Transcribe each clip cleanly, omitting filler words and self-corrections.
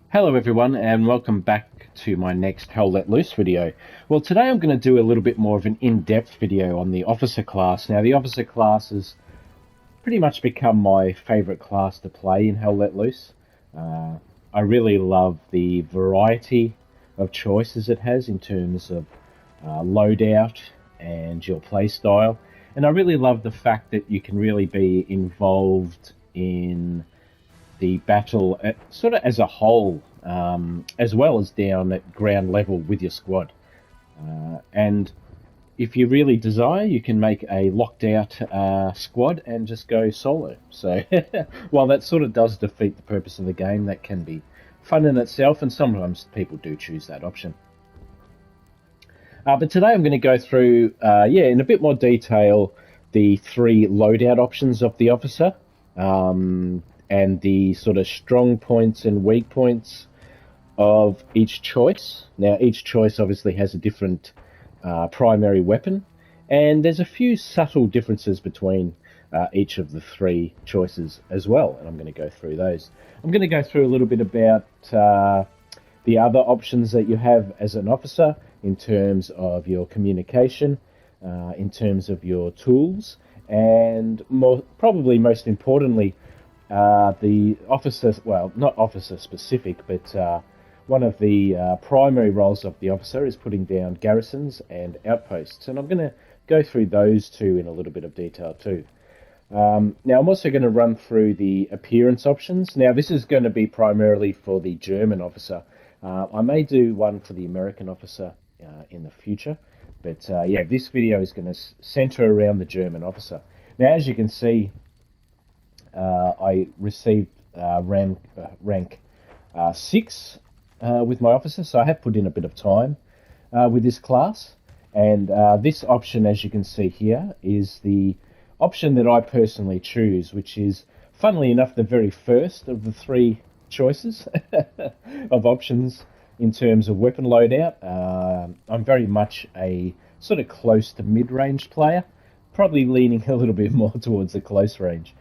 Hello everyone and welcome back to my next Hell Let Loose video. Well, today I'm going to do a little bit more of an in-depth video on the officer class. Now, the officer class has pretty much become my favourite class to play in Hell Let Loose. I really love the variety of choices it has in terms of loadout and your playstyle. And I really love the fact that you can really be involved in the battle sort of as a whole, as well as down at ground level with your squad. And if you really desire, you can make a locked out squad and just go solo. So while that sort of does defeat the purpose of the game, that can be fun in itself, and sometimes people do choose that option. But today I'm going to go through, in a bit more detail, the three loadout options of the officer. And the sort of strong points and weak points of each choice. Now, each choice obviously has a different primary weapon, and there's a few subtle differences between each of the three choices as well, and I'm going to go through those. I'm going to go through a little bit about the other options that you have as an officer in terms of your communication, in terms of your tools, and probably most importantly, the officer, well, not officer specific, but one of the primary roles of the officer is putting down garrisons and outposts. And I'm going to go through those two in a little bit of detail too. Now, I'm also going to run through the appearance options. Now, this is going to be primarily for the German officer. I may do one for the American officer in the future. But this video is going to center around the German officer. Now, as you can see, I received rank 6 with my officer, so I have put in a bit of time with this class. And this option, as you can see here, is the option that I personally choose, which is, funnily enough, the very first of the three choices of options in terms of weapon loadout. I'm very much a sort of close to mid-range player, probably leaning a little bit more towards the close range.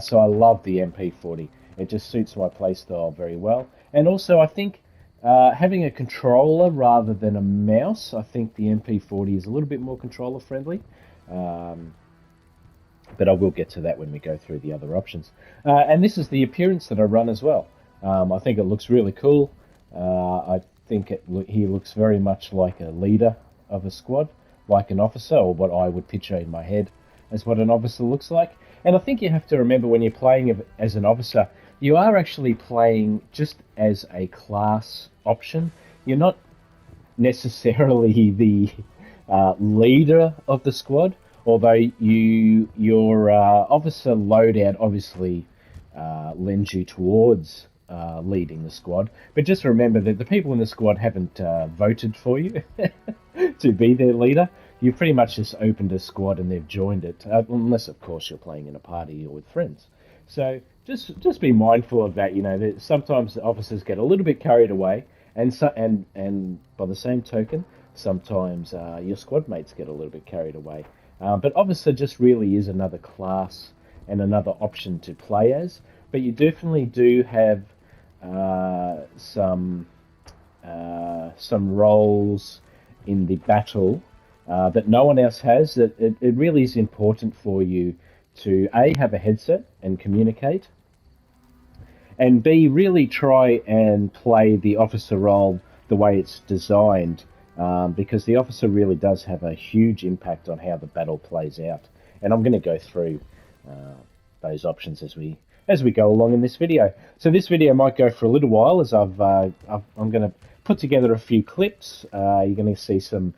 So I love the MP40. It just suits my playstyle very well. And also, I think having a controller rather than a mouse, I think the MP40 is a little bit more controller friendly. But I will get to that when we go through the other options. And this is the appearance that I run as well. I think it looks really cool. I think he looks very much like a leader of a squad, like an officer, or what I would picture in my head as what an officer looks like. And I think you have to remember, when you're playing as an officer, you are actually playing just as a class option. You're not necessarily the leader of the squad, although your officer loadout obviously lends you towards leading the squad. But just remember that the people in the squad haven't voted for you to be their leader. You've pretty much just opened a squad and they've joined it, unless, of course, you're playing in a party or with friends. So just be mindful of that. You know, that sometimes the officers get a little bit carried away, and by the same token, sometimes your squad mates get a little bit carried away. But officer just really is another class and another option to play as. But you definitely do have some roles in the battle that no one else has. That it really is important for you to A, have a headset and communicate, and B, really try and play the officer role the way it's designed, because the officer really does have a huge impact on how the battle plays out. And I'm going to go through those options as we go along in this video. So this video might go for a little while, as I'm going to put together a few clips. You're going to see some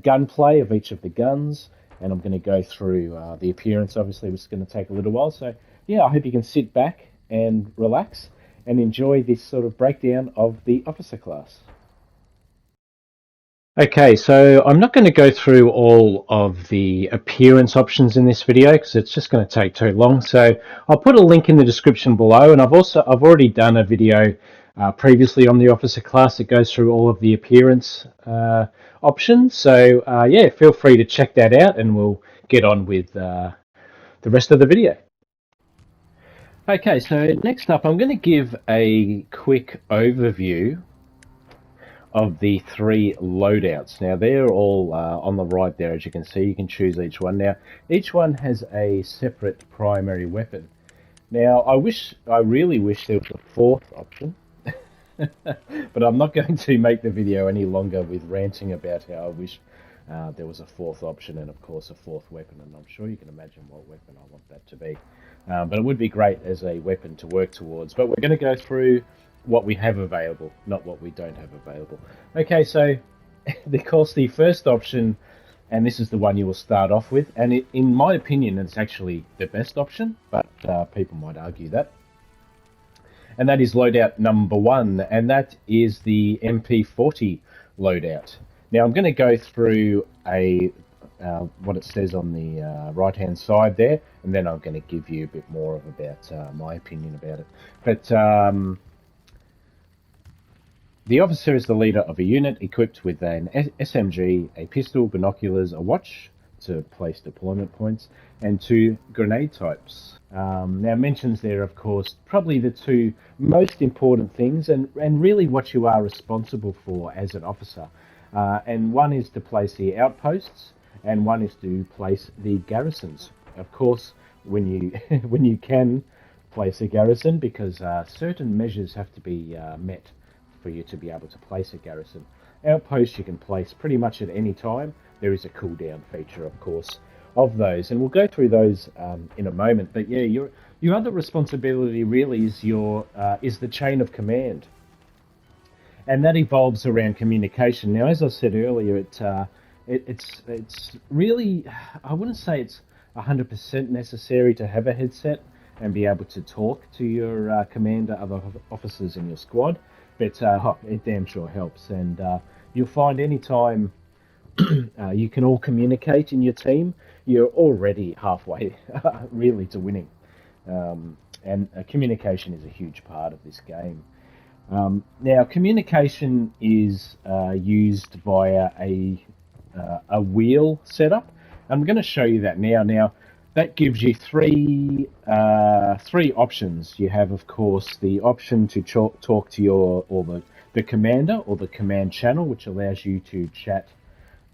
gunplay of each of the guns, and I'm going to go through the appearance, obviously, which is going to take a little while. So yeah, I hope you can sit back and relax and enjoy this sort of breakdown of the officer class. Okay, so I'm not going to go through all of the appearance options in this video because it's just going to take too long. So I'll put a link in the description below, and I've already done a video previously on the officer class that goes through all of the appearance options. So yeah, feel free to check that out, and we'll get on with the rest of the video. Okay, so next up, I'm going to give a quick overview of the three loadouts. Now, they're all on the right there, as you can see. You can choose each one. Now, each one has a separate primary weapon. Now, I really wish there was a fourth option, but I'm not going to make the video any longer with ranting about how I wish there was a fourth option and, of course, a fourth weapon. And I'm sure you can imagine what weapon I want that to be. But it would be great as a weapon to work towards. But we're going to go through what we have available, not what we don't have available. Okay, so of course the first option, and this is the one you will start off with, and in my opinion it's actually the best option, but people might argue that. And that is loadout number one, and that is the MP40 loadout. Now I'm going to go through what it says on the right-hand side there, and then I'm going to give you a bit more about my opinion about it. But the officer is the leader of a unit equipped with an SMG, a pistol, binoculars, a watch to place deployment points, and 2 grenade types. Now, mentions there, of course, probably the two most important things, and really what you are responsible for as an officer. And one is to place the outposts, and one is to place the garrisons. Of course, when you when you can place a garrison, because certain measures have to be met for you to be able to place a garrison. Outposts you can place pretty much at any time. There is a cooldown feature, of course, of those, and we'll go through those in a moment. But yeah, your other responsibility really is is the chain of command, and that evolves around communication. Now, as I said earlier, it's really, I wouldn't say it's 100% necessary to have a headset and be able to talk to your commander, other officers in your squad, but it damn sure helps. And you'll find any time you can all communicate in your team, you're already halfway really to winning. And communication is a huge part of this game. Now, communication is used via a wheel setup. I'm going to show you that now. Now, that gives you three options. You have, of course, the option to talk to the commander or the command channel, which allows you to chat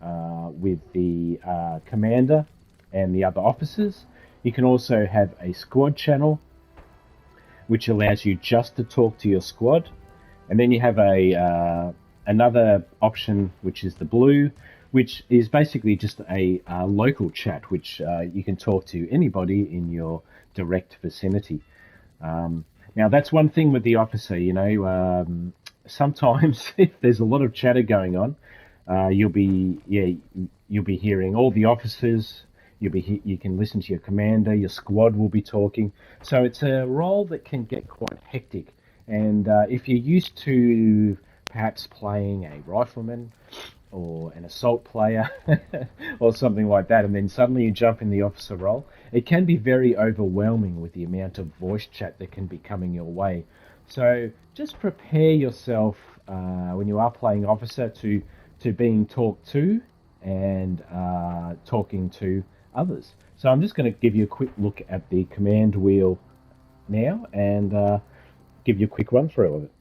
with the commander and the other officers. You can also have a squad channel, which allows you just to talk to your squad. And then you have another option, which is the blue, which is basically just a local chat, which you can talk to anybody in your direct vicinity. Now, that's one thing with the officer, sometimes if there's a lot of chatter going on, you'll be hearing all the officers. You can listen to your commander. Your squad will be talking. So it's a role that can get quite hectic. And if you're used to perhaps playing a rifleman or an assault player or something like that, and then suddenly you jump in the officer role, it can be very overwhelming with the amount of voice chat that can be coming your way. So just prepare yourself when you are playing officer to being talked to and talking to others. So I'm just going to give you a quick look at the command wheel now and give you a quick run through of it.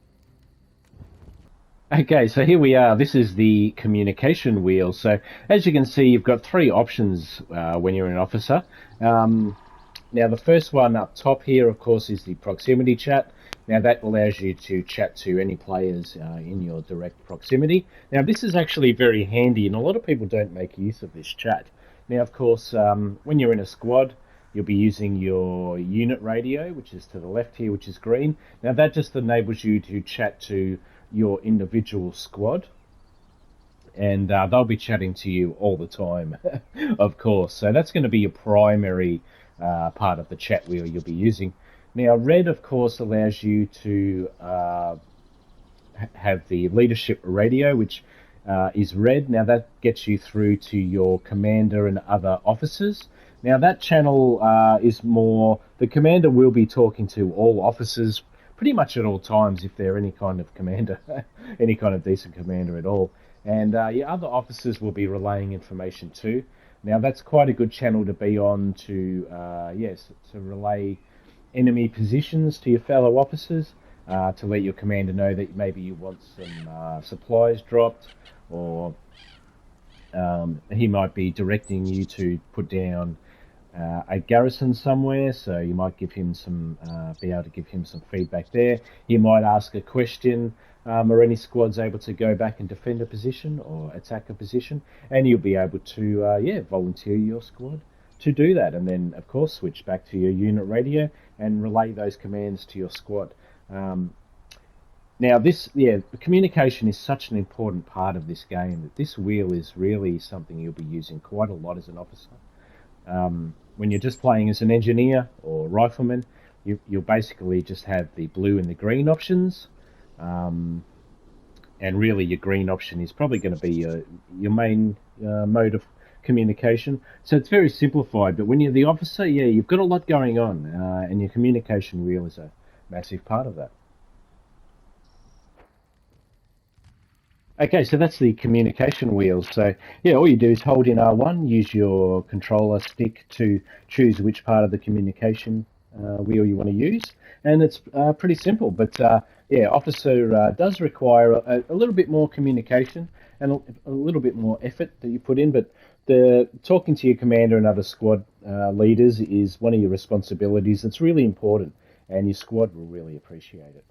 Okay, so here we are. This is the communication wheel. So as you can see, you've got three options when you're an officer. Now, the first one up top here, of course, is the proximity chat. Now, that allows you to chat to any players in your direct proximity. Now, this is actually very handy, and a lot of people don't make use of this chat. Now, of course, when you're in a squad, you'll be using your unit radio, which is to the left here, which is green. Now, that just enables you to chat to your individual squad, and they'll be chatting to you all the time, of course. So that's going to be your primary part of the chat wheel you'll be using. Now, red, of course, allows you to have the leadership radio, which is red. Now, that gets you through to your commander and other officers. Now, that channel is more, the commander will be talking to all officers pretty much at all times if they're any kind of commander, any kind of decent commander at all. And your other officers will be relaying information too. Now that's quite a good channel to be on to, yes, to relay enemy positions to your fellow officers, to let your commander know that maybe you want some supplies dropped, or he might be directing you to put down a garrison somewhere, so you might give him some, be able to give him some feedback there. You might ask a question, are any squads able to go back and defend a position or attack a position? And you'll be able to, yeah, volunteer your squad to do that, and then of course switch back to your unit radio and relay those commands to your squad. Um, Now, communication is such an important part of this game that this wheel is really something you'll be using quite a lot as an officer. When you're just playing as an engineer or rifleman, you'll basically just have the blue and the green options, um, and really your green option is probably going to be your main mode of communication. So it's very simplified, but when you're the officer, yeah, you've got a lot going on, and your communication wheel is a massive part of that. Okay, so that's the communication wheel. So yeah, all you do is hold in R1, use your controller stick to choose which part of the communication wheel you want to use, and it's pretty simple. But yeah, officer does require a little bit more communication and a little bit more effort that you put in. But the talking to your commander and other squad leaders is one of your responsibilities. It's really important, and your squad will really appreciate it.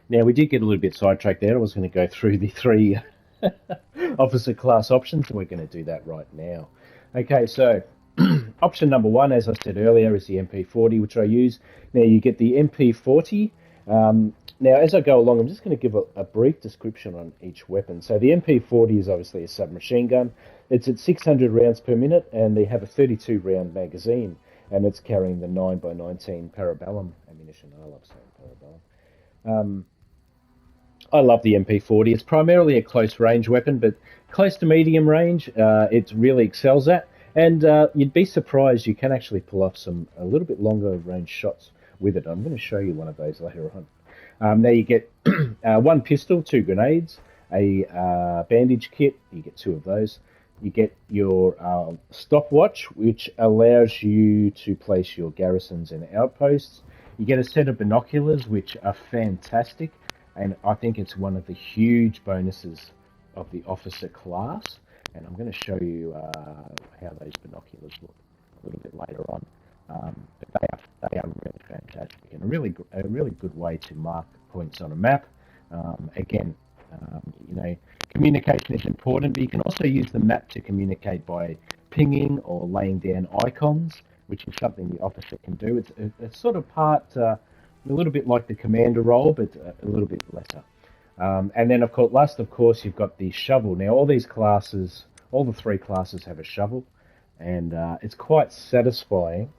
Now, we did get a little bit sidetracked there. I was going to go through the three officer class options, and we're going to do that right now. Okay, so option number one, as I said earlier, is the MP40, which I use. Now, you get the MP40. Now, as I go along, I'm just going to give a brief description on each weapon. So the MP40 is obviously a submachine gun. It's at 600 rounds per minute, and they have a 32-round magazine, and it's carrying the 9x19 Parabellum ammunition. I love saying Parabellum. I love the MP40. It's primarily a close range weapon, but close to medium range, it really excels at. And you'd be surprised you can actually pull off some a little bit longer range shots with it. I'm going to show you one of those later on. Now you get one pistol, two grenades, a bandage kit. You get two of those. You get your stopwatch, which allows you to place your garrisons and outposts. You get a set of binoculars, which are fantastic, and I think it's one of the huge bonuses of the officer class. And I'm going to show you how those binoculars look a little bit later on. But they are really fantastic, and a really good way to mark points on a map. Again, you know, communication is important, but you can also use the map to communicate by pinging or laying down icons, which is something the officer can do. It's sort of part, a little bit like the commander role, but a little bit lesser. And then, of course, you've got the shovel. Now, all these classes, all the three classes have a shovel, and it's quite satisfying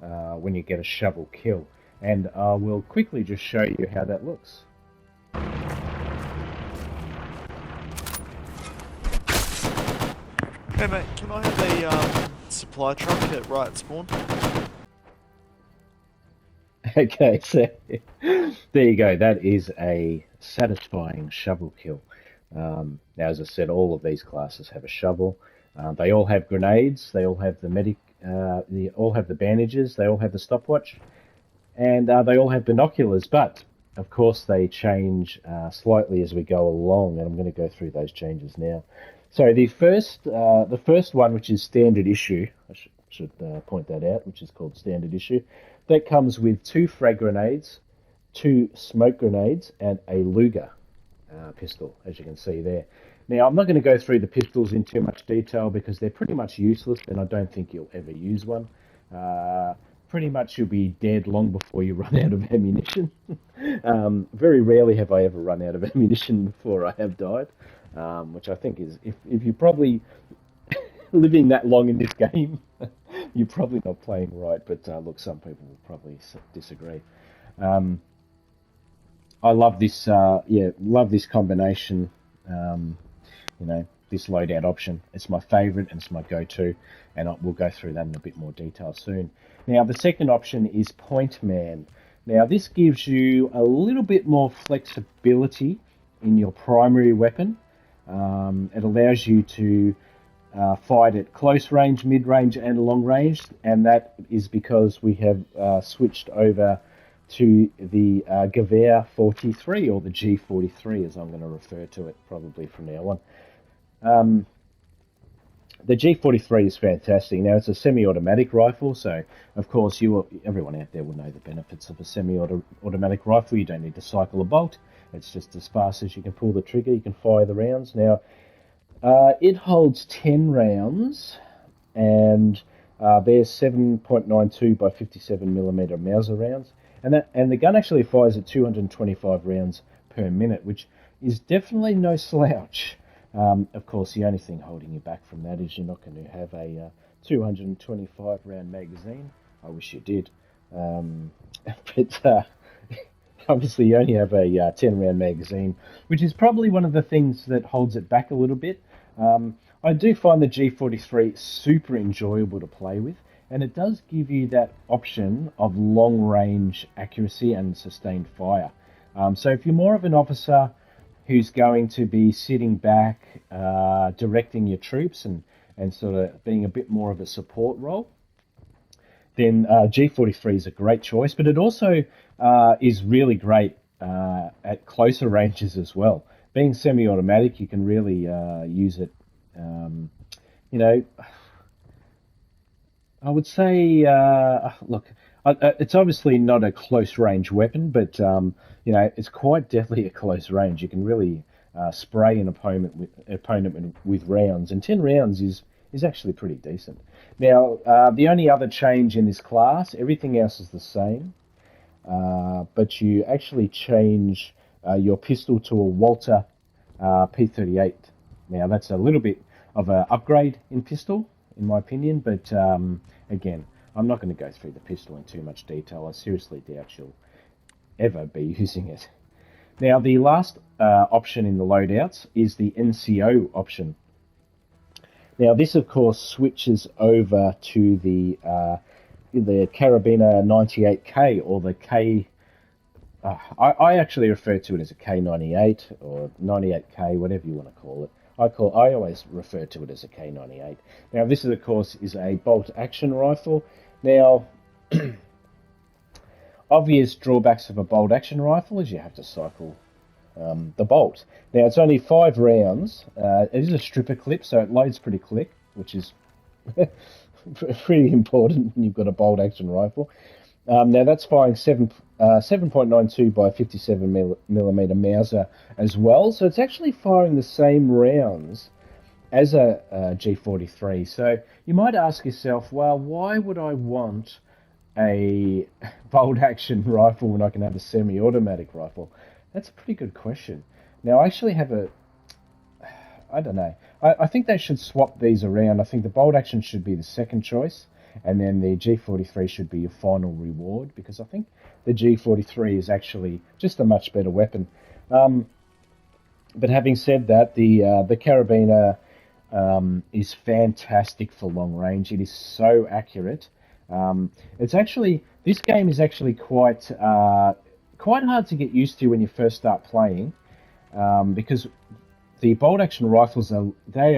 when you get a shovel kill. And I will quickly just show you how that looks. Hey mate, can I have a supply truck at right spawn? Okay, so there you go. That is a satisfying shovel kill. Now, as I said, all of these classes have a shovel. They all have grenades. They all have the medic. They all have the bandages. They all have the stopwatch, and they all have binoculars. But of course, they change slightly as we go along, and I'm going to go through those changes now. So the first one, which is standard issue, I should point that out, which is called standard issue, that comes with two frag grenades, two smoke grenades, and a Luger pistol, as you can see there. Now, I'm not going to go through the pistols in too much detail because they're pretty much useless, and I don't think you'll ever use one. Pretty much you'll be dead long before you run out of ammunition. Very rarely have I ever run out of ammunition before I have died, which I think is, if you're probably living that long in this game, you're probably not playing right. But look, some people will probably disagree. I love this, love this combination. You know, this loadout option. It's my favourite and it's my go-to, and we'll go through that in a bit more detail soon. Now, the second option is Point Man. Now, this gives you a little bit more flexibility in your primary weapon. It allows you to fired at close range, mid range, and long range, and that is because we have switched over to the Gewehr 43, or the G43, as I'm going to refer to it probably from now on. The G43 is fantastic. Now, it's a semi-automatic rifle, so of course everyone out there will know the benefits of a semi-automatic rifle. You don't need to cycle a bolt. It's just as fast as you can pull the trigger, you can fire the rounds. Now, it holds 10 rounds, and they're 7.92 by 57mm Mauser rounds, and the gun actually fires at 225 rounds per minute, which is definitely no slouch. Of course, the only thing holding you back from that is you're not going to have a 225 round magazine. I wish you did. But obviously you only have a 10 round magazine, which is probably one of the things that holds it back a little bit. I do find the G43 super enjoyable to play with, and it does give you that option of long range accuracy and sustained fire. So if you're more of an officer who's going to be sitting back, directing your troops and sort of being a bit more of a support role, then G43 is a great choice, but it also is really great at closer ranges as well. Being semi-automatic, you can really use it, I would say, look, it's obviously not a close range weapon, but it's quite deadly at close range. You can really spray an opponent with rounds, and 10 rounds is actually pretty decent. Now, the only other change in this class, everything else is the same, but you actually change your pistol to a Walther P38. Now, that's a little bit of an upgrade in pistol, in my opinion, but again, I'm not going to go through the pistol in too much detail. I seriously doubt you'll ever be using it. Now, the last option in the loadouts is the NCO option. Now, this, of course, switches over to the Karabiner 98K, or the K. I actually refer to it as a K98 or 98K, whatever you want to call it. I always refer to it as a K98. Now, this, of course, is a bolt-action rifle. Now, obvious drawbacks of a bolt-action rifle is you have to cycle the bolt. Now, it's only 5 rounds. It is a stripper clip, so it loads pretty quick, which is pretty important when you've got a bolt-action rifle. Now, that's firing 7.92 by 57mm Mauser as well, so it's actually firing the same rounds as a G43. So you might ask yourself, well, why would I want a bolt-action rifle when I can have a semi-automatic rifle? That's a pretty good question. Now, I actually have I don't know. I think they should swap these around. I think the bolt-action should be the second choice, and then the G43 should be your final reward, because I think the G43 is actually just a much better weapon. But having said that, the Karabiner is fantastic for long range. It is so accurate. This game is actually quite hard to get used to when you first start playing, because the bolt-action rifles are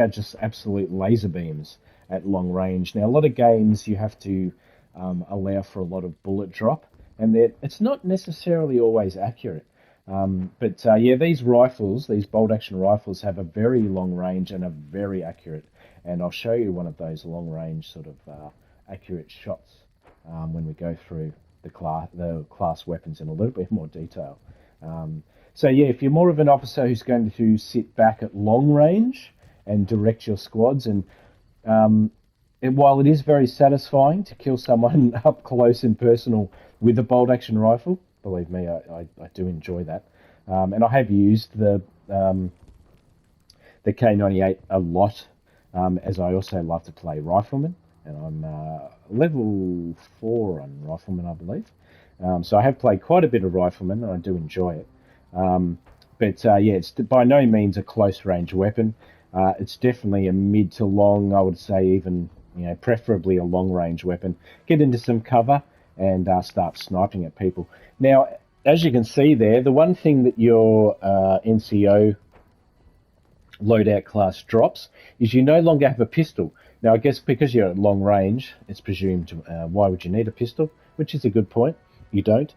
just absolute laser beams at long range. Now, a lot of games you have to allow for a lot of bullet drop, and it's not necessarily always accurate. But these bolt-action rifles have a very long range and are very accurate. And I'll show you one of those long-range sort of accurate shots when we go through the class weapons in a little bit more detail. If you're more of an officer who's going to sit back at long range and direct your squads, and while it is very satisfying to kill someone up close and personal with a bolt-action rifle, believe me, I do enjoy that. And I have used the K98 a lot, as I also love to play Rifleman, and I'm level 4 on Rifleman, I believe. So I have played quite a bit of Rifleman, and I do enjoy it. It's by no means a close-range weapon. It's definitely a mid to long, I would say, even preferably a long-range weapon. Get into some cover and start sniping at people. Now, as you can see there, the one thing that your NCO loadout class drops is you no longer have a pistol. Now, I guess because you're at long range, it's presumed, why would you need a pistol? Which is a good point. You don't.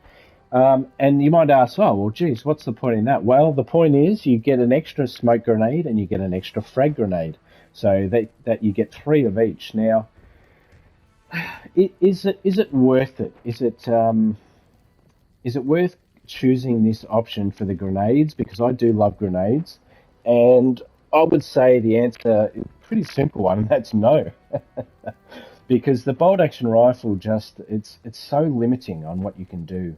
And you might ask, oh, well, geez, what's the point in that? Well, the point is you get an extra smoke grenade and you get an extra frag grenade. So that you get 3 of each. Now, is it worth it? Is it worth choosing this option for the grenades? Because I do love grenades. And I would say the answer is a pretty simple one, and that's no. Because the bolt action rifle it's so limiting on what you can do.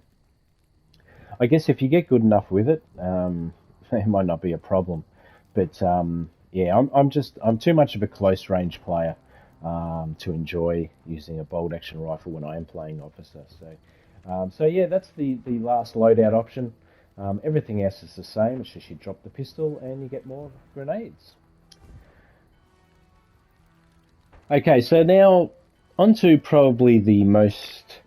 I guess if you get good enough with it, it might not be a problem. But yeah, I'm too much of a close range player to enjoy using a bolt action rifle when I am playing officer. So yeah, that's the last loadout option. Everything else is the same. It's just you drop the pistol and you get more grenades. Okay, so now onto probably the most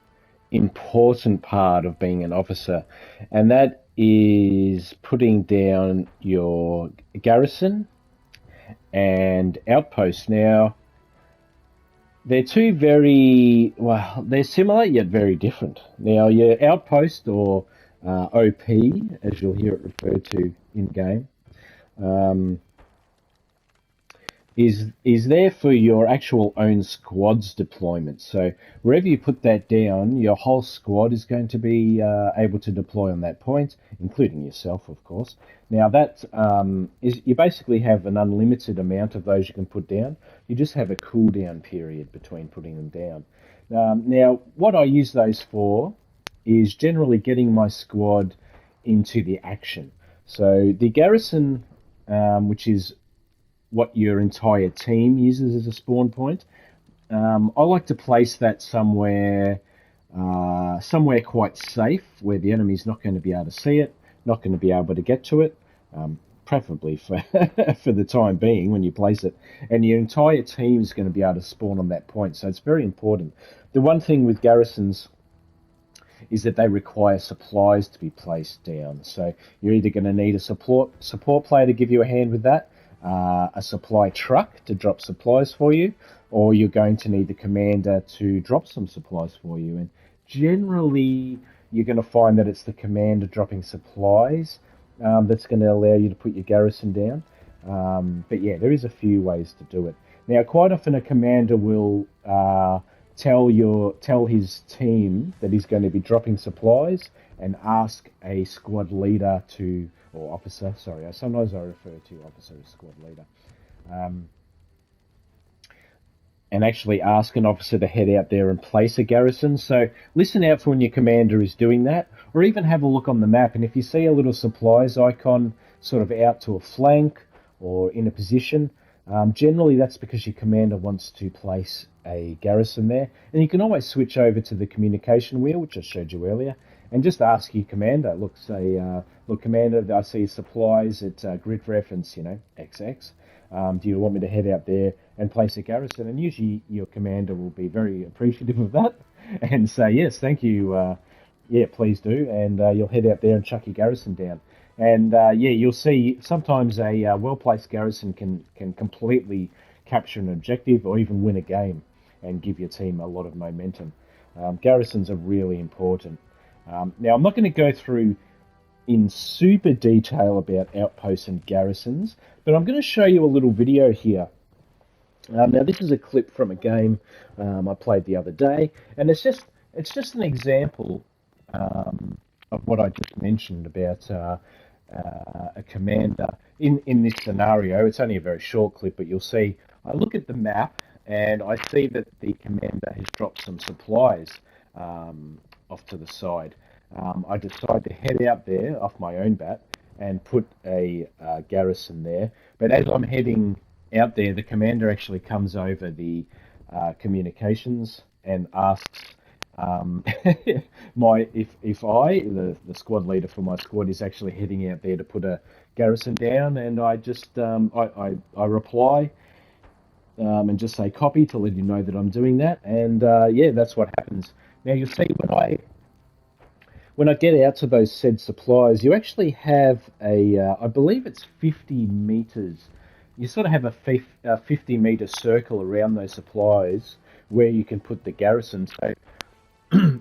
important part of being an officer, and that is putting down your garrison and outposts. Now, they're two they're similar yet very different. Now, your outpost, or OP, as you'll hear it referred to in game, is there for your actual own squad's deployment. So wherever you put that down, your whole squad is going to be able to deploy on that point, including yourself, of course. Now that is, you basically have an unlimited amount of those you can put down. You just have a cooldown period between putting them down. Now, what I use those for is generally getting my squad into the action. So the garrison, which is what your entire team uses as a spawn point, I like to place that somewhere quite safe, where the enemy's not going to be able to see it, not going to be able to get to it, preferably for for the time being when you place it, and your entire team is going to be able to spawn on that point. So it's very important. The one thing with garrisons is that they require supplies to be placed down. So you're either going to need a support player to give you a hand with that, a supply truck to drop supplies for you, or you're going to need the commander to drop some supplies for you. And generally, you're going to find that it's the commander dropping supplies that's going to allow you to put your garrison down. But yeah, there is a few ways to do it. Now, quite often a commander will tell his team that he's going to be dropping supplies and ask a squad leader to, or officer, sorry, sometimes I refer to officer as squad leader, and actually ask an officer to head out there and place a garrison. So listen out for when your commander is doing that, or even have a look on the map, and if you see a little supplies icon sort of out to a flank or in a position, generally that's because your commander wants to place a garrison there. And you can always switch over to the communication wheel, which I showed you earlier, and just ask your commander, look, commander, I see supplies at grid reference, XX. Do you want me to head out there and place a garrison? And usually your commander will be very appreciative of that and say, yes, thank you, yeah, please do. And you'll head out there and chuck your garrison down. And yeah, you'll see sometimes a well-placed garrison can completely capture an objective or even win a game and give your team a lot of momentum. Garrisons are really important. Now, I'm not going to go through in super detail about outposts and garrisons, but I'm going to show you a little video here. Now, this is a clip from a game I played the other day, and it's just an example of what I just mentioned about a commander in this scenario. It's only a very short clip, but you'll see. I look at the map and I see that the commander has dropped some supplies off to the side. I decide to head out there off my own bat and put a garrison there. But as I'm heading out there, the commander actually comes over the communications and asks if the squad leader for my squad is actually heading out there to put a garrison down, and I just I reply and just say copy to let you know that I'm doing that, and yeah, that's what happens. Now you'll see when I get out to those said supplies, you actually have a I believe it's 50 meters you sort of have a 50-meter circle around those supplies where you can put the garrison. So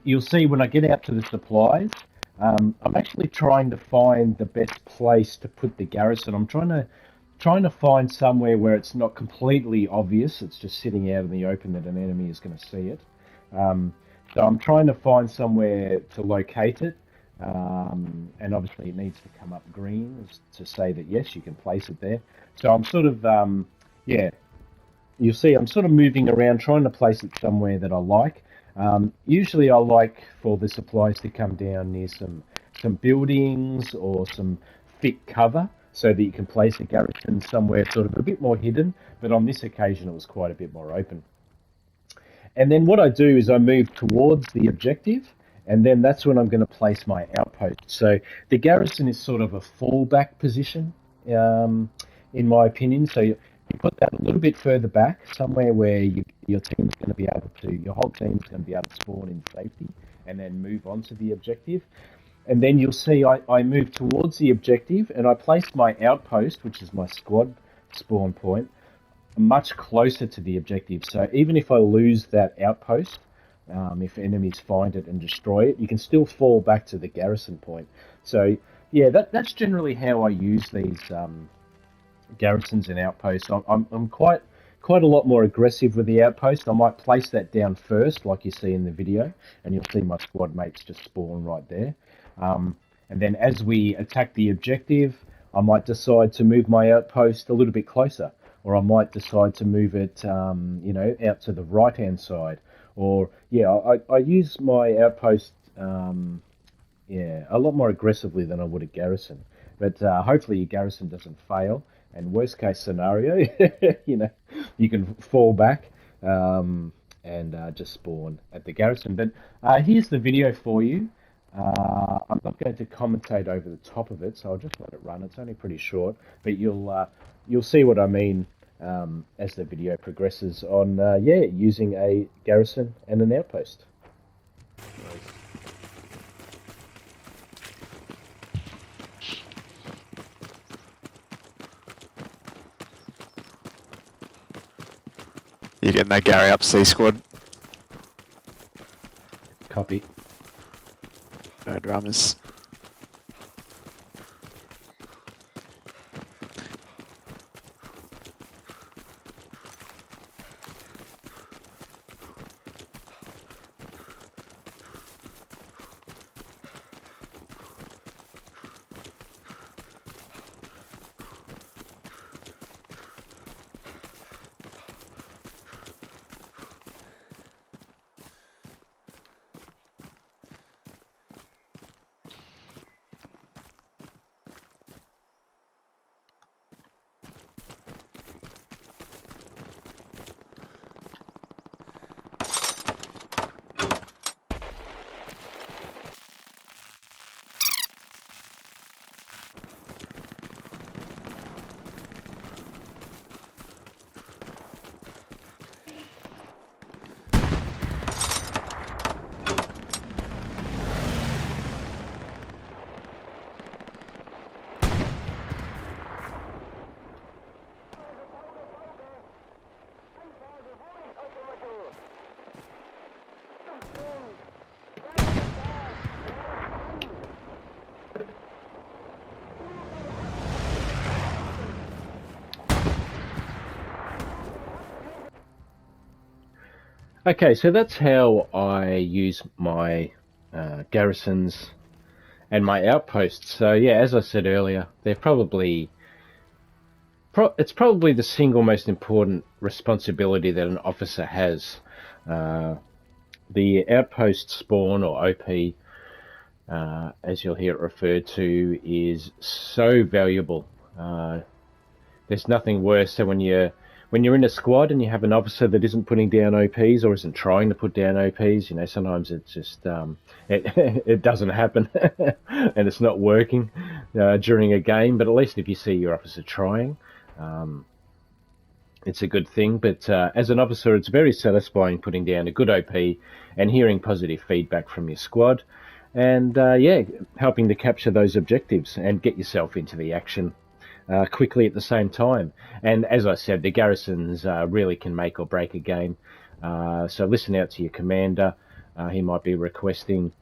you'll see when I get out to the supplies, I'm actually trying to find the best place to put the garrison. I'm trying to find somewhere where it's not completely obvious. It's just sitting out in the open that an enemy is going to see it. Um, so I'm trying to find somewhere to locate it. And obviously it needs to come up green to say that yes, you can place it there. So I'm sort of, yeah, you'll see I'm sort of moving around trying to place it somewhere that I like. Usually I like for the supplies to come down near some buildings or some thick cover so that you can place a garrison somewhere sort of a bit more hidden, but on this occasion it was quite a bit more open. And then what I do is I move towards the objective, and then that's when I'm going to place my outpost. So the garrison is sort of a fallback position, in my opinion. So you put that a little bit further back, somewhere where your team's going to be able to, your whole team's going to be able to spawn in safety, and then move on to the objective. And then you'll see I move towards the objective, and I place my outpost, which is my squad spawn point, much closer to the objective. So even if I lose that outpost, if enemies find it and destroy it, you can still fall back to the garrison point. So yeah, that's generally how I use these garrisons and outposts. I'm quite a lot more aggressive with the outpost. I might place that down first, like you see in the video, and you'll see my squad mates just spawn right there. And then as we attack the objective, I might decide to move my outpost a little bit closer, or I might decide to move it, out to the right-hand side. Or yeah, I use my outpost, a lot more aggressively than I would a garrison. But hopefully your garrison doesn't fail. And worst case scenario, you can fall back and just spawn at the garrison. But here's the video for you. I'm not going to commentate over the top of it, so I'll just let it run. It's only pretty short, but you'll see what I mean as the video progresses on using a garrison and an outpost. You getting that Gary up, C squad? Copy. No dramas. Okay, so that's how I use my garrisons and my outposts. So yeah, as I said earlier, they're it's probably the single most important responsibility that an officer has. The outpost spawn, or OP, as you'll hear it referred to, is so valuable. There's nothing worse than when you're in a squad and you have an officer that isn't putting down OPs or isn't trying to put down OPs. Sometimes it's just it doesn't happen and it's not working during a game. But at least if you see your officer trying, it's a good thing. But as an officer, it's very satisfying putting down a good OP and hearing positive feedback from your squad, and helping to capture those objectives and get yourself into the action. quickly at the same time. And as I said, the garrisons really can make or break a game. So listen out to your commander. He might be requesting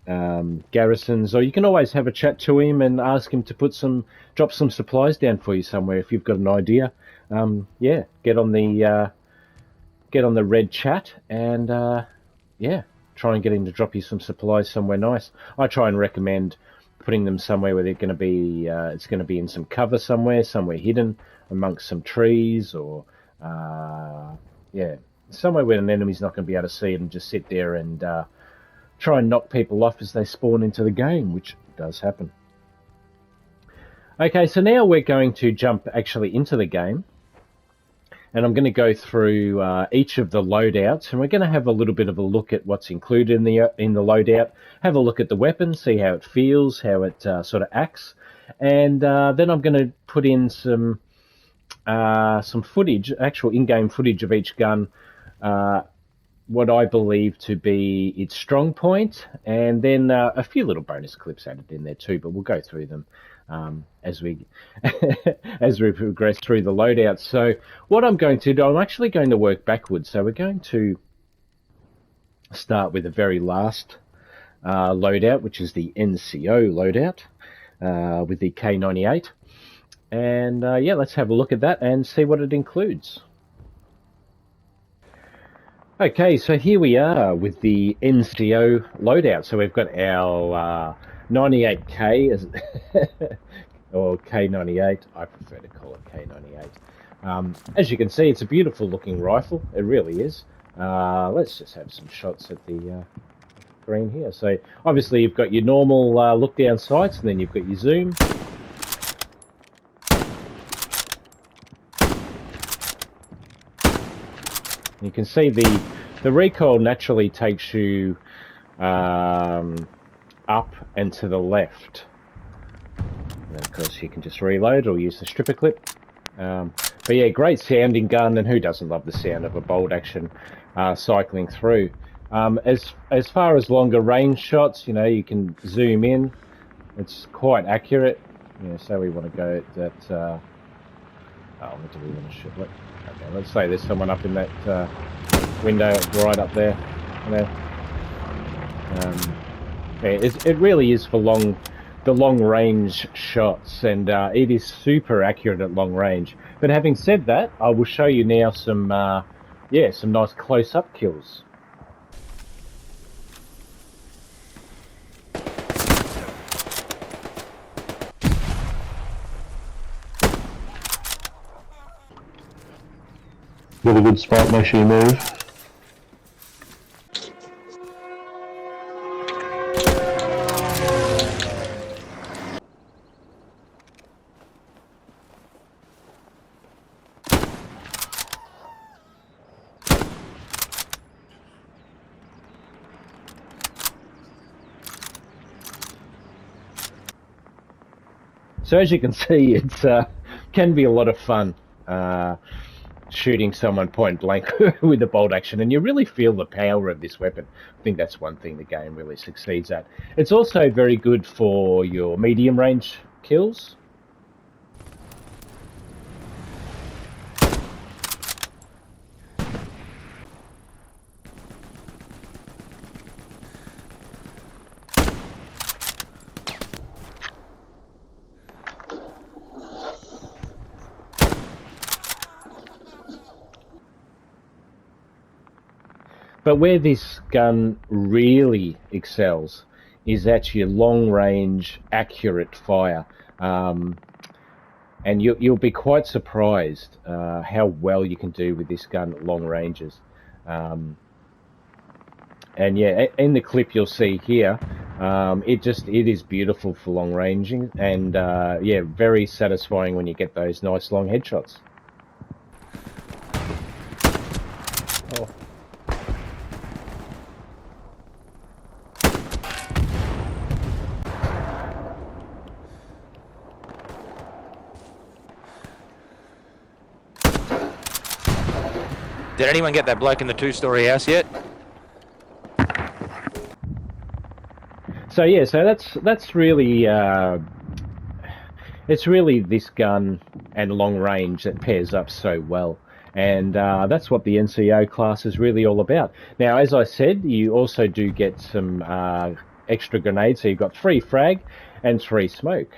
garrisons, or you can always have a chat to him and ask him to drop some supplies down for you somewhere if you've got an idea. Yeah, get on the red chat and try and get him to drop you some supplies somewhere nice. I try and recommend putting them somewhere where they're going to be. It's going to be in some cover somewhere hidden amongst some trees, or somewhere where an enemy's not going to be able to see it and just sit there and try and knock people off as they spawn into the game, which does happen. Okay, so now we're going to jump actually into the game, and I'm going to go through each of the loadouts, and we're going to have a little bit of a look at what's included in the loadout, have a look at the weapon, see how it feels, how it sort of acts, and then I'm going to put in some footage, actual in-game footage of each gun, what I believe to be its strong point, and then a few little bonus clips added in there too, but we'll go through them as we as we progress through the loadout. So what I'm going to do, I'm actually going to work backwards. So we're going to start with the very last loadout, which is the NCO loadout with the K98. And let's have a look at that and see what it includes. Okay, so here we are with the NCO loadout. So we've got our 98K, or K98. I prefer to call it K98. As you can see, it's a beautiful looking rifle. It really is. Let's just have some shots at the screen here. So obviously you've got your normal look down sights, and then you've got your zoom. You can see the recoil naturally takes you up and to the left. And of course you can just reload or use the stripper clip. But yeah, great sounding gun, and who doesn't love the sound of a bolt action cycling through. As far as longer range shots, you can zoom in. It's quite accurate. So we want to go at that. What do we want to shoot? Okay, let's say there's someone up in that window right up there. It really is for the long range shots, and it is super accurate at long range. But having said that, I will show you now some nice close-up kills. Get a good spot, make sure you move. So as you can see, it's can be a lot of fun shooting someone point blank with the bolt action, and you really feel the power of this weapon. I think that's one thing the game really succeeds at. It's also very good for your medium range kills. But where this gun really excels is at your long-range, accurate fire. And you'll be quite surprised how well you can do with this gun at long ranges. And yeah, in the clip you'll see here, it is beautiful for long ranging, and yeah, very satisfying when you get those nice long headshots. Oh. Did anyone get that bloke in the two-story house yet? So yeah, so that's really it's really this gun and long range that pairs up so well. And that's what the NCO class is really all about. Now, as I said, you also do get some extra grenades. So you've got 3 frag and 3 smoke.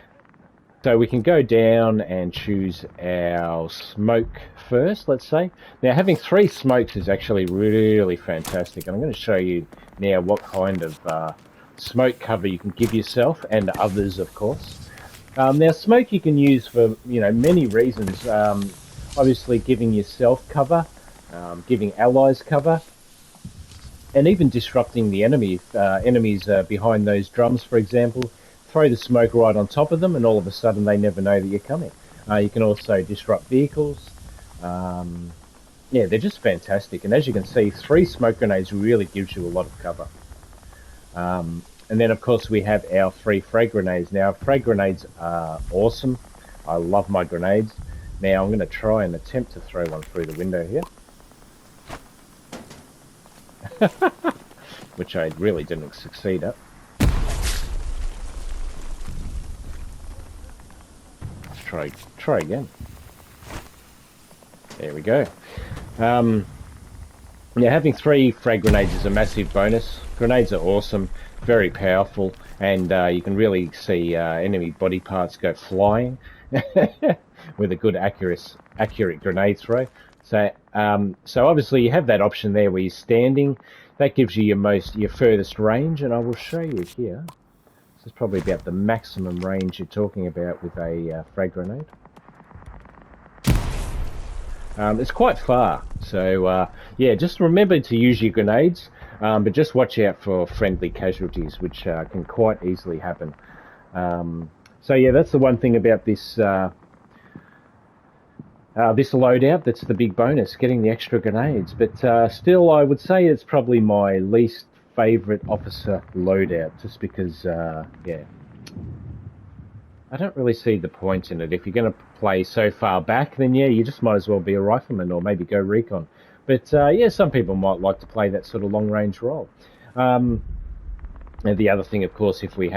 So we can go down and choose our smoke first, let's say. Now, having 3 smokes is actually really fantastic. And I'm going to show you now what kind of smoke cover you can give yourself and others, of course. Now, smoke you can use for, many reasons. Obviously, giving yourself cover, giving allies cover, and even disrupting the enemy. If enemies are behind those drums, for example, throw the smoke right on top of them, and all of a sudden they never know that you're coming. You can also disrupt vehicles. Yeah, they're just fantastic. And as you can see, 3 smoke grenades really gives you a lot of cover. And then, of course, we have our 3 frag grenades. Now, frag grenades are awesome. I love my grenades. Now, I'm going to try and attempt to throw one through the window here. Which I really didn't succeed at. Let's try again. There we go. Yeah, having 3 frag grenades is a massive bonus. Grenades are awesome, very powerful, and you can really see enemy body parts go flying with a good accurate grenade throw. So, so obviously you have that option there where you're standing. That gives you your furthest range, and I will show you here. This is probably about the maximum range you're talking about with a frag grenade. It's quite far, so yeah, just remember to use your grenades, but just watch out for friendly casualties, which can quite easily happen. So yeah, that's the one thing about this this loadout. That's the big bonus, getting the extra grenades. But still, I would say it's probably my least favourite officer loadout, just because, yeah, I don't really see the point in it. If you're going to play so far back, then yeah, you just might as well be a rifleman or maybe go recon. But yeah, some people might like to play that sort of long-range role. And the other thing, of course, if we're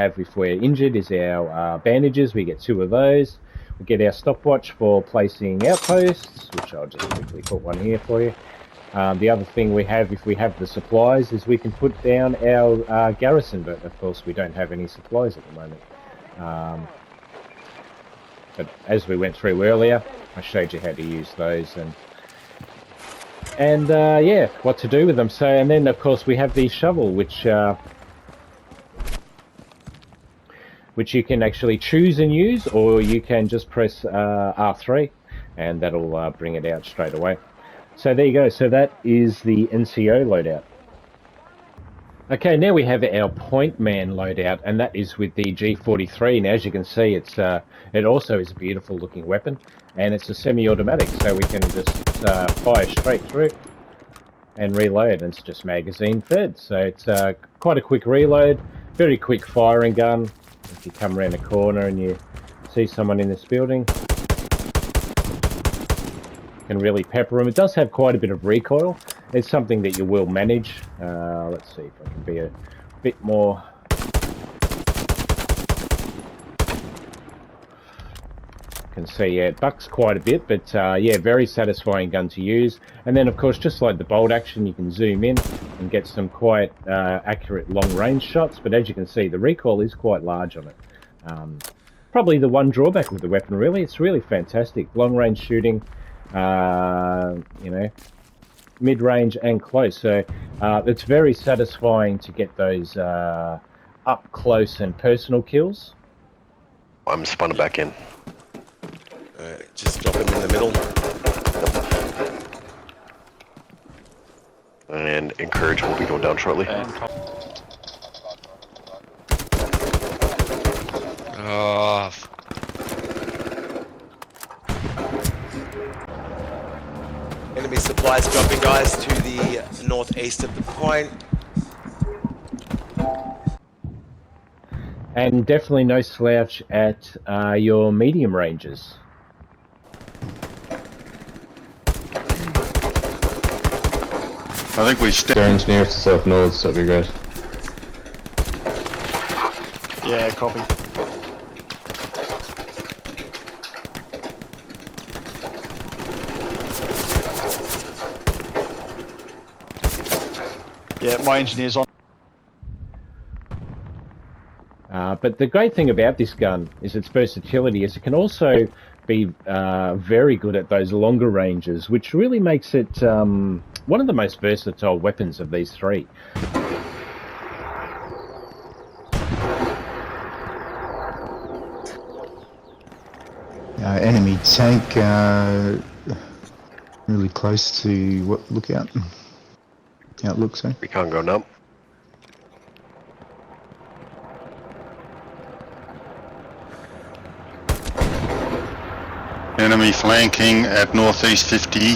injured, is our bandages. We get 2 of those. We get our stopwatch for placing outposts, which I'll just quickly put one here for you. The other thing we have, if we have the supplies, is we can put down our garrison, but of course we don't have any supplies at the moment. But as we went through earlier, I showed you how to use those and yeah, what to do with them. So, and then of course we have the shovel, which you can actually choose and use, or you can just press R3 and that'll bring it out straight away. So there you go. So that is the NCO loadout. Okay, now we have our point man loadout, and that is with the G43. And as you can see, it also is a beautiful looking weapon, and it's a semi-automatic, so we can just fire straight through and reload, and it's just magazine fed. So it's quite a quick reload, very quick firing gun. If you come around a corner and you see someone in this building, you can really pepper them. It does have quite a bit of recoil. It's something that you will manage. Let's see if I can be a bit more. You can see, yeah, it bucks quite a bit, but yeah, very satisfying gun to use. And then, of course, just like the bolt action, you can zoom in and get some quite accurate long-range shots. But as you can see, the recoil is quite large on it. Probably the one drawback with the weapon, really. It's really fantastic. Long-range shooting, you know, mid-range and close. So it's very satisfying to get those up close and personal kills. I'm spawning back in. Just drop him in the middle. And Encourage will be going down shortly. Oh. Enemy supplies dropping, guys, to the northeast of the point. And definitely no slouch at your medium ranges. I think we stand near to south north, so that'd be great. Yeah, copy. Yeah, my engineer's on. But the great thing about this gun is its versatility, is it can also be very good at those longer ranges, which really makes it one of the most versatile weapons of these three. Enemy tank really close to what lookout. Outlook, sorry. Recon going up. Enemy flanking at northeast 50.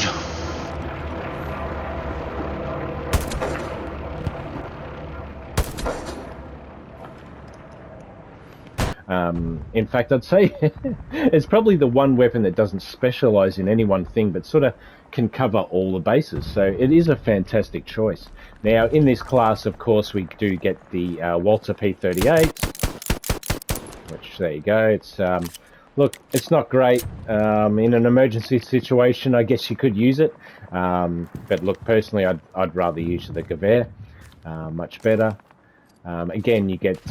In fact, I'd say it's probably the one weapon that doesn't specialise in any one thing, but sort of can cover all the bases. So it is a fantastic choice. Now, in this class, of course, we do get the Walther P38, which, there you go. It's look, it's not great. In an emergency situation, I guess you could use it. But look, personally, I'd rather use the Gewehr. Much better. Again, you get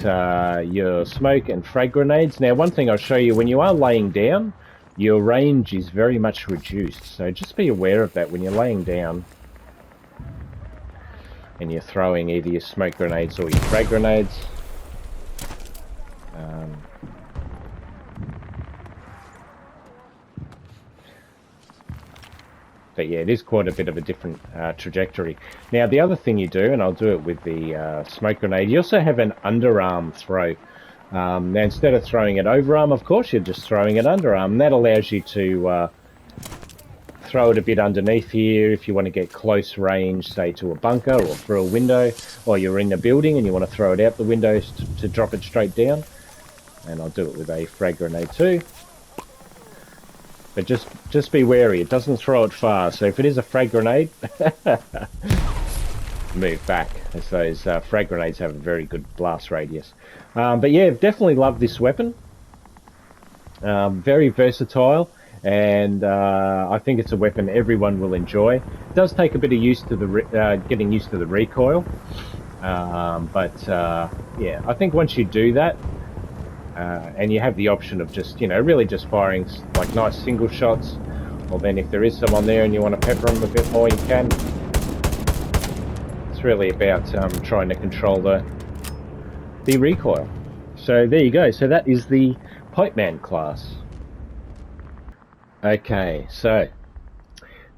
your smoke and frag grenades. Now, one thing I'll show you, when you are laying down, your range is very much reduced. So just be aware of that when you're laying down and you're throwing either your smoke grenades or your frag grenades. But yeah, it is quite a bit of a different trajectory. Now, the other thing you do, and I'll do it with the smoke grenade, you also have an underarm throw. Now, instead of throwing it overarm, of course, you're just throwing it underarm. And that allows you to throw it a bit underneath here if you want to get close range, say, to a bunker or through a window, or you're in a building and you want to throw it out the windows to drop it straight down. And I'll do it with a frag grenade too. But just be wary, it doesn't throw it far, so if it is a frag grenade, move back, as those frag grenades have a very good blast radius. But yeah, definitely love this weapon. Very versatile, and I think it's a weapon everyone will enjoy. It does take a bit of getting used to the recoil, but yeah, I think once you do that, and you have the option of just, you know, really just firing like nice single shots, or then if there is someone there and you want to pepper them a bit more, you can. It's really about trying to control the recoil. So there you go. So that is the Pipeman class. Okay, so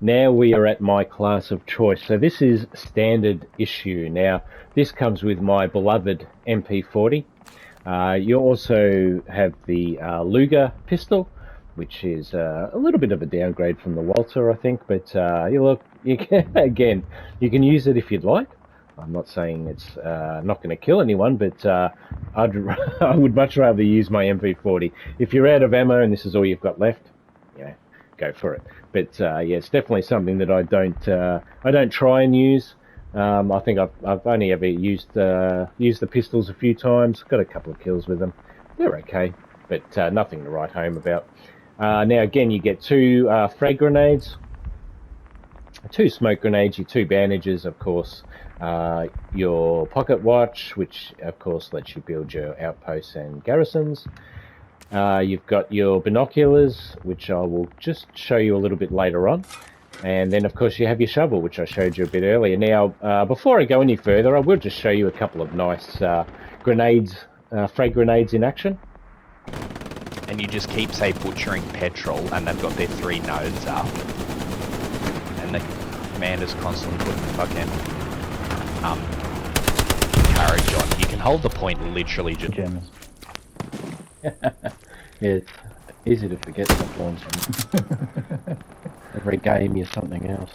now we are at my class of choice. So this is standard issue. Now, this comes with my beloved MP40. You also have the Luger pistol, which is a little bit of a downgrade from the Walther, I think. But you can, again, you can use it if you'd like. I'm not saying it's not going to kill anyone, but I would much rather use my MP40. If you're out of ammo and this is all you've got left, yeah, go for it. But yeah, it's definitely something that I don't try and use. I think I've only ever used the pistols a few times. Got a couple of kills with them. They're okay, but nothing to write home about. Now again, you get two frag grenades, two smoke grenades, your two bandages, of course, your pocket watch, which of course lets you build your outposts and garrisons. You've got your binoculars, which I will just show you a little bit later on. And then, of course, you have your shovel, which I showed you a bit earlier. Now, before I go any further, I will just show you a couple of nice grenades, frag grenades in action. And you just keep, say, butchering petrol, and they've got their 3 nodes up. And the commander's constantly putting the fucking carriage on. You can hold the point literally just... Yeah, it's easy to forget sometimes. Every game is something else.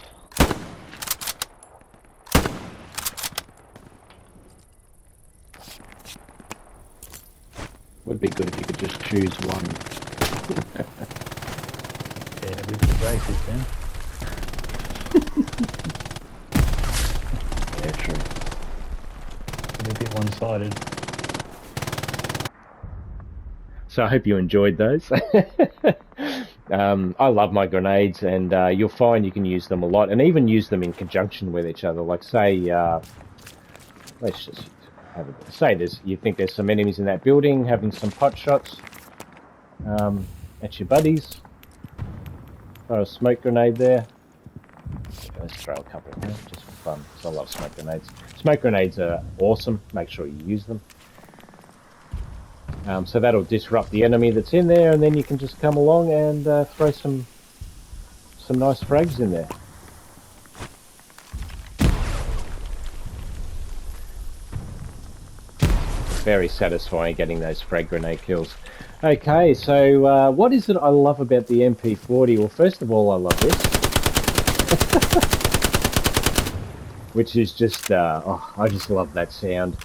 Would be good if you could just choose one. Yeah, with the braces then. Yeah, true. It'd be a bit one-sided. So I hope you enjoyed those. I love my grenades, and you'll find you can use them a lot, and even use them in conjunction with each other. Like, say, let's just have a say. You think there's some enemies in that building having some pot shots at your buddies. Throw a smoke grenade there. Let's throw a couple there, just for fun, because I love smoke grenades. Smoke grenades are awesome. Make sure you use them. So that'll disrupt the enemy that's in there, and then you can just come along and throw some nice frags in there. Very satisfying getting those frag grenade kills. Okay, so what is it I love about the MP40? Well, first of all, I love this. Which is just, I just love that sound.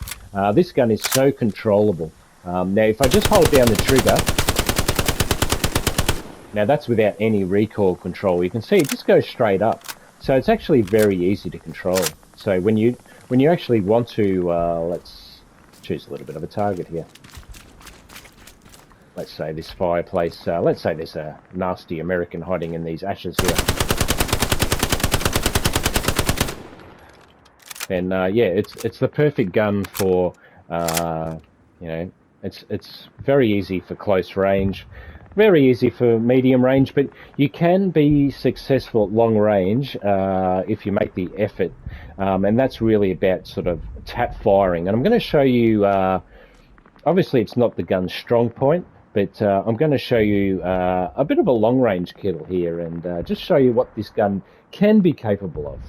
This gun is so controllable. Now, if I just hold down the trigger, now that's without any recoil control. You can see it just goes straight up. So it's actually very easy to control. So when you actually want to, let's choose a little bit of a target here. Let's say this fireplace, let's say there's a nasty American hiding in these ashes here. And yeah, it's the perfect gun for, you know, it's very easy for close range, very easy for medium range, but you can be successful at long range if you make the effort. And that's really about sort of tap firing. And I'm going to show you, obviously it's not the gun's strong point, but I'm going to show you a bit of a long range kill here and just show you what this gun can be capable of.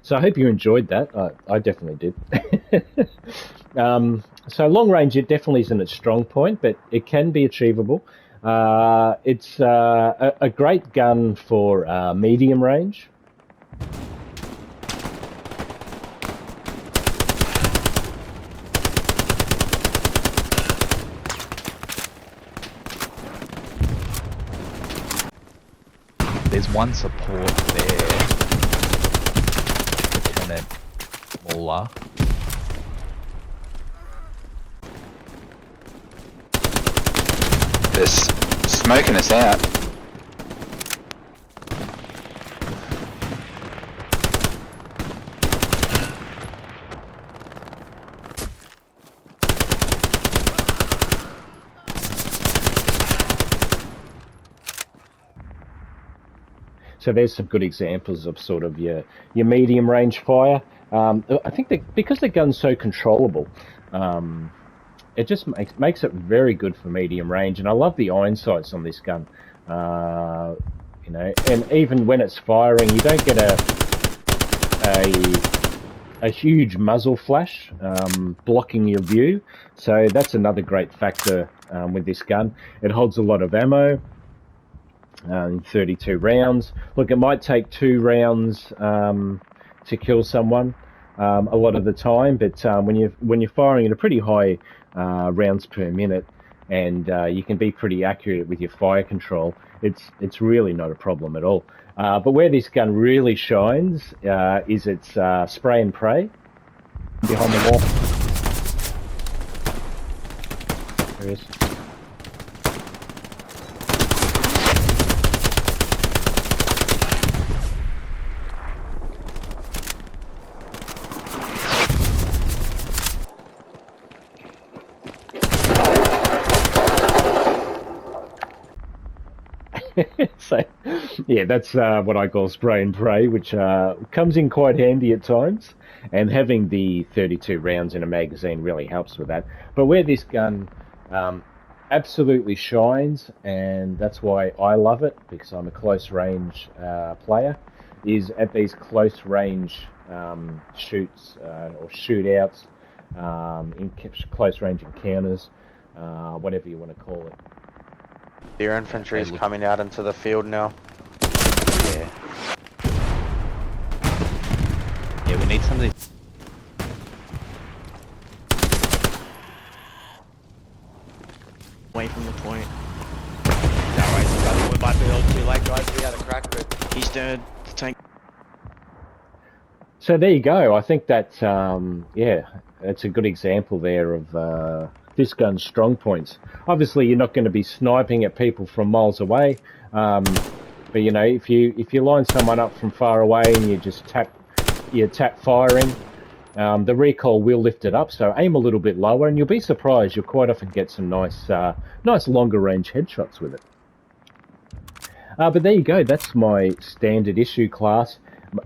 So I hope you enjoyed that. I definitely did. So long range, it definitely isn't its strong point, but it can be achievable. It's a great gun for medium range. There's one support there. Lieutenant Muller. They're smoking us out. So there's some good examples of sort of your medium range fire. I think that because the gun's so controllable, it just makes it very good for medium range. And I love the iron sights on this gun. You know, and even when it's firing, you don't get a huge muzzle flash blocking your view. So that's another great factor with this gun. It holds a lot of ammo. 32 rounds. Look, it might take 2 rounds to kill someone a lot of the time, but when you're firing at a pretty high rounds per minute, and you can be pretty accurate with your fire control, it's really not a problem at all. But where this gun really shines is its spray and pray behind the wall. There it is. So, yeah, that's what I call spray and pray, which comes in quite handy at times. And having the 32 rounds in a magazine really helps with that. But where this gun absolutely shines, and that's why I love it, because I'm a close range player, is at these close range shoots or shootouts, in close range encounters, whatever you want to call it. Their infantry is coming out into the field now. Yeah. Yeah, we need something. Away from the point. We might be a little too late, guys. We had a crack, but He's dead. The tank. So there you go. I think that, yeah, it's a good example there of this gun's strong points. Obviously, you're not going to be sniping at people from miles away, but you know, if you line someone up from far away and you just tap firing, the recoil will lift it up. So aim a little bit lower, and you'll be surprised. You'll quite often get some nice longer range headshots with it. But there you go. That's my standard issue class,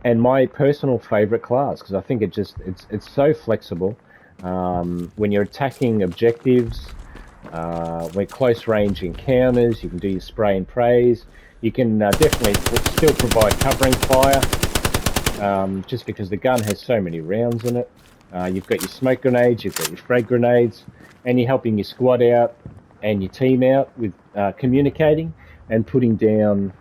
and my personal favourite class because I think it's so flexible. When you're attacking objectives, when close range encounters, you can do your spray and praise. You can definitely still provide covering fire, just because the gun has so many rounds in it. You've got your smoke grenades, you've got your frag grenades, and you're helping your squad out and your team out with communicating and putting down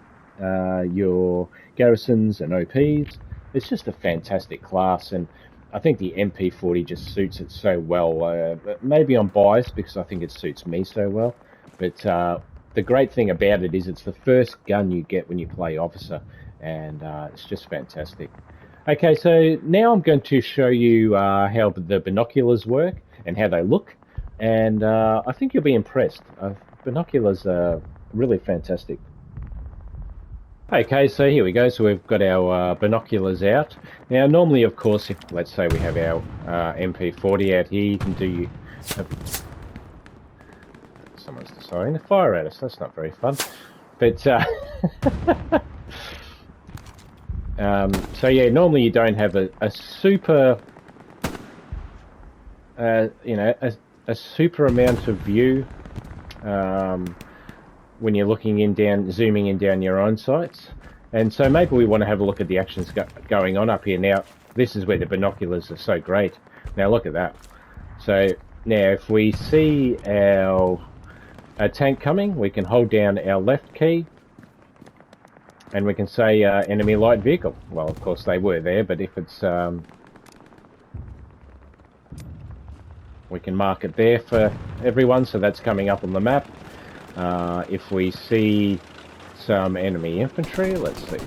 your garrisons and OPs. It's just a fantastic class, and I think the MP40 just suits it so well. Maybe I'm biased because I think it suits me so well, but the great thing about it is it's the first gun you get when you play Officer, and it's just fantastic. Okay, so now I'm going to show you how the binoculars work and how they look, and I think you'll be impressed. Binoculars are really fantastic. Okay, so here we go. So we've got our binoculars out. Now, normally, of course, if let's say we have our MP40 out here, you can do... someone's deciding to fire at us. That's not very fun. But, so yeah, normally you don't have a super, you know, a super amount of view when you're looking zooming in down your own sights. And so maybe we want to have a look at the actions going on up here. Now, this is where the binoculars are so great. Now look at that. So now if we see a tank coming, we can hold down our left key and we can say enemy light vehicle. Well, of course they were there, but if it's we can mark it there for everyone, so that's coming up on the map. If we see some enemy infantry, let's see.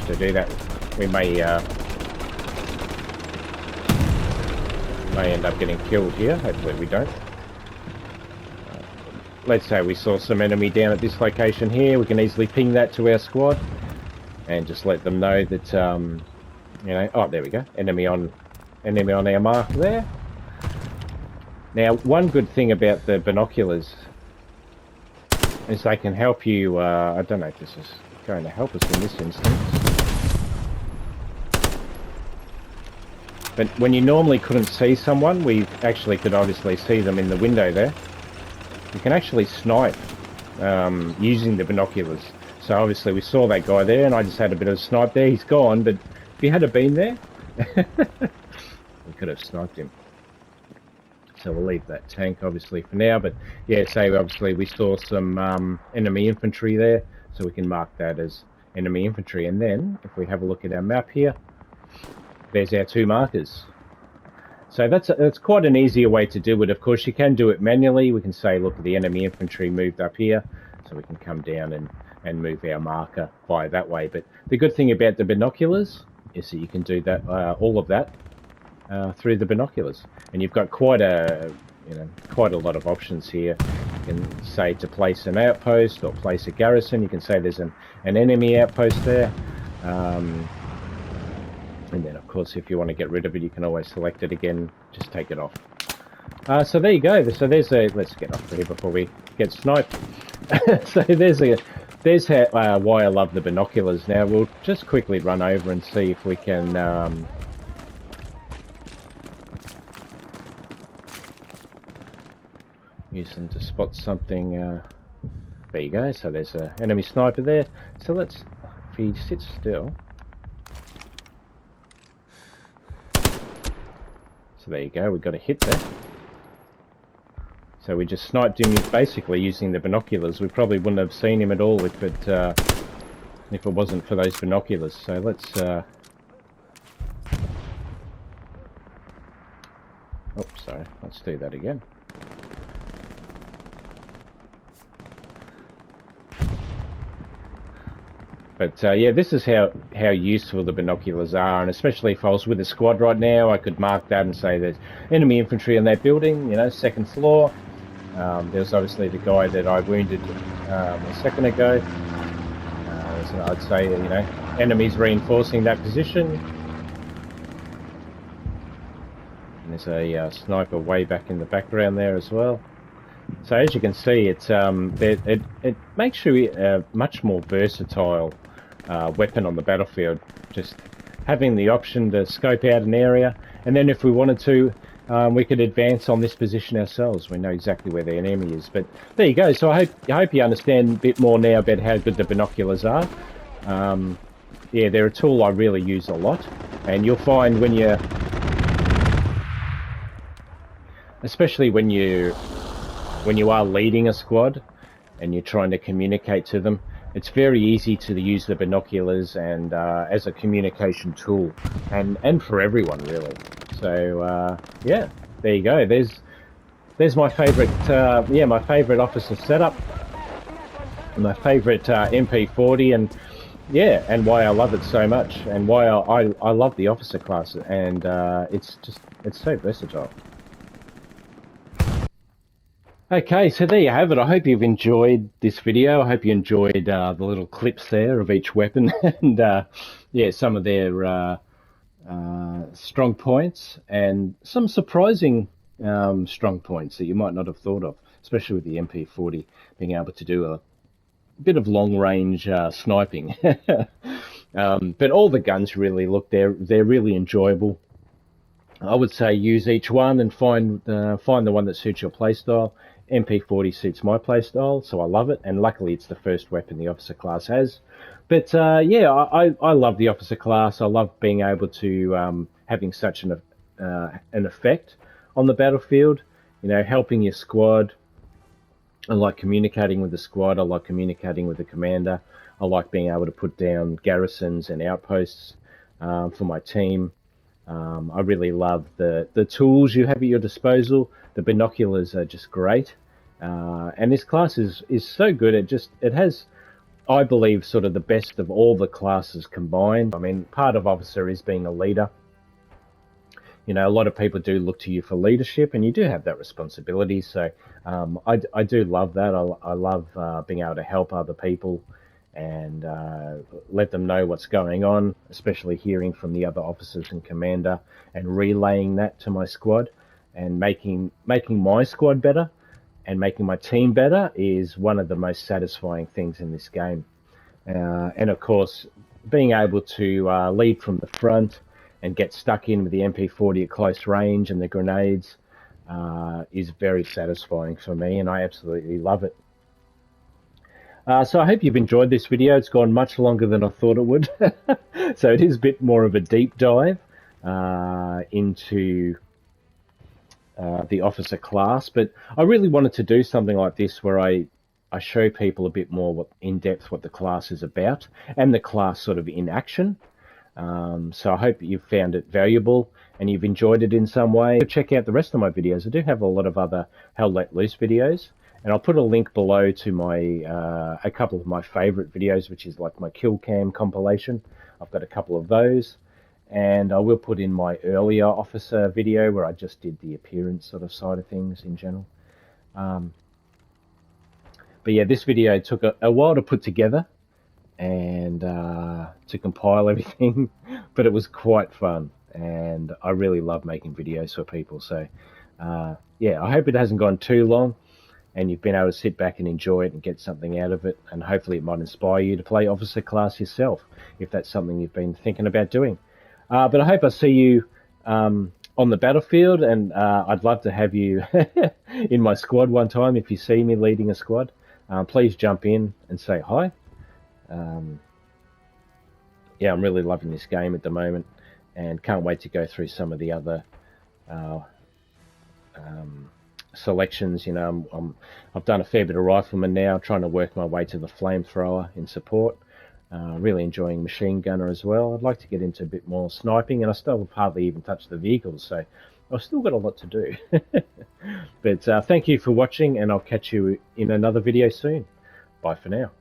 To do that, we may end up getting killed here. Hopefully we don't. Let's say we saw some enemy down at this location here. We can easily ping that to our squad and just let them know that, you know, oh, there we go. Enemy on our mark there. Now, one good thing about the binoculars is they can help you, I don't know if this is going to help us in this instance, but when you normally couldn't see someone, we actually could obviously see them in the window there. You can actually snipe using the binoculars. So obviously we saw that guy there and I just had a bit of a snipe there. He's gone, but if he had been there, we could have sniped him. So we'll leave that tank obviously for now, but yeah, say obviously we saw some enemy infantry there, so we can mark that as enemy infantry. And then if we have a look at our map here, there's our two markers. So that's quite an easier way to do it. Of course, you can do it manually. We can say, look, the enemy infantry moved up here, so we can come down and move our marker by that way. But the good thing about the binoculars is that you can do that, all of that, through the binoculars, and you've got quite a lot of options here. You can say to place an outpost or place a garrison. You can say there's an enemy outpost there. And then, of course, if you want to get rid of it, you can always select it again, just take it off. So there you go. So there's let's get off here before we get sniped. So there's why I love the binoculars. Now, we'll just quickly run over and see if we can... use them to spot something. There you go. So there's an enemy sniper there. So let's... If he sits still... So there you go, we got a hit there. So we just sniped him basically using the binoculars. We probably wouldn't have seen him at all if it wasn't for those binoculars. So let's... Oh, sorry, let's do that again. But yeah, this is how useful the binoculars are, and especially if I was with a squad right now, I could mark that and say there's enemy infantry in that building, you know, second floor. There's obviously the guy that I wounded a second ago. So I'd say, you know, enemies reinforcing that position. And there's a sniper way back in the background there as well. So as you can see, it's it makes you a much more versatile weapon on the battlefield. Just having the option to scope out an area, and then if we wanted to, we could advance on this position ourselves. We know exactly where the enemy is. But there you go. So I hope you understand a bit more now about how good the binoculars are. Yeah, they're a tool I really use a lot, and you'll find when you, especially when you are leading a squad and you're trying to communicate to them, it's very easy to use the binoculars and as a communication tool, and for everyone really. So yeah, there you go. There's my favourite my favourite officer setup, my favourite MP40, and yeah, and why I love it so much, and why I love the officer class, and it's so versatile. Okay, so there you have it. I hope you've enjoyed this video. I hope you enjoyed the little clips there of each weapon and yeah, some of their strong points and some surprising strong points that you might not have thought of, especially with the MP40 being able to do a bit of long-range sniping. But all the guns really look, they're really enjoyable. I would say use each one and find the one that suits your playstyle. MP40 suits my playstyle, so I love it, and luckily it's the first weapon the officer class has. But yeah, I love the officer class. I love being able to having such an effect on the battlefield. You know, helping your squad. I like communicating with the squad. I like communicating with the commander. I like being able to put down garrisons and outposts for my team. I really love the tools you have at your disposal. The binoculars are just great, and this class is so good. It has, I believe, sort of the best of all the classes combined. I mean, part of officer is being a leader. You know, a lot of people do look to you for leadership, and you do have that responsibility. So I do love that. I love being able to help other people and let them know what's going on, especially hearing from the other officers and commander and relaying that to my squad, and making my squad better and making my team better is one of the most satisfying things in this game. And of course, being able to lead from the front and get stuck in with the MP40 at close range and the grenades is very satisfying for me, and I absolutely love it. So I hope you've enjoyed this video. It's gone much longer than I thought it would. So it is a bit more of a deep dive into the officer class, but I really wanted to do something like this where I show people a bit more in depth what the class is about and the class sort of in action. So I hope you've found it valuable and you've enjoyed it in some way. Check out the rest of my videos. I do have a lot of other Hell Let Loose videos, and I'll put a link below to my a couple of my favorite videos, which is like my kill cam compilation. I've got a couple of those, and I will put in my earlier officer video where I just did the appearance sort of side of things in general. But yeah, this video took a while to put together and to compile everything, but it was quite fun, and I really love making videos for people. So yeah, I hope it hasn't gone too long and you've been able to sit back and enjoy it and get something out of it, and hopefully it might inspire you to play officer class yourself if that's something you've been thinking about doing. But I hope I see you on the battlefield, and I'd love to have you in my squad one time. If you see me leading a squad, please jump in and say hi. Yeah, I'm really loving this game at the moment and can't wait to go through some of the other selections. You know, I've done a fair bit of rifleman now, trying to work my way to the flamethrower in support. Really enjoying machine gunner as well. I'd like to get into a bit more sniping, and I still have hardly even touched the vehicles, so I've still got a lot to do. But thank you for watching, and I'll catch you in another video soon. Bye for now.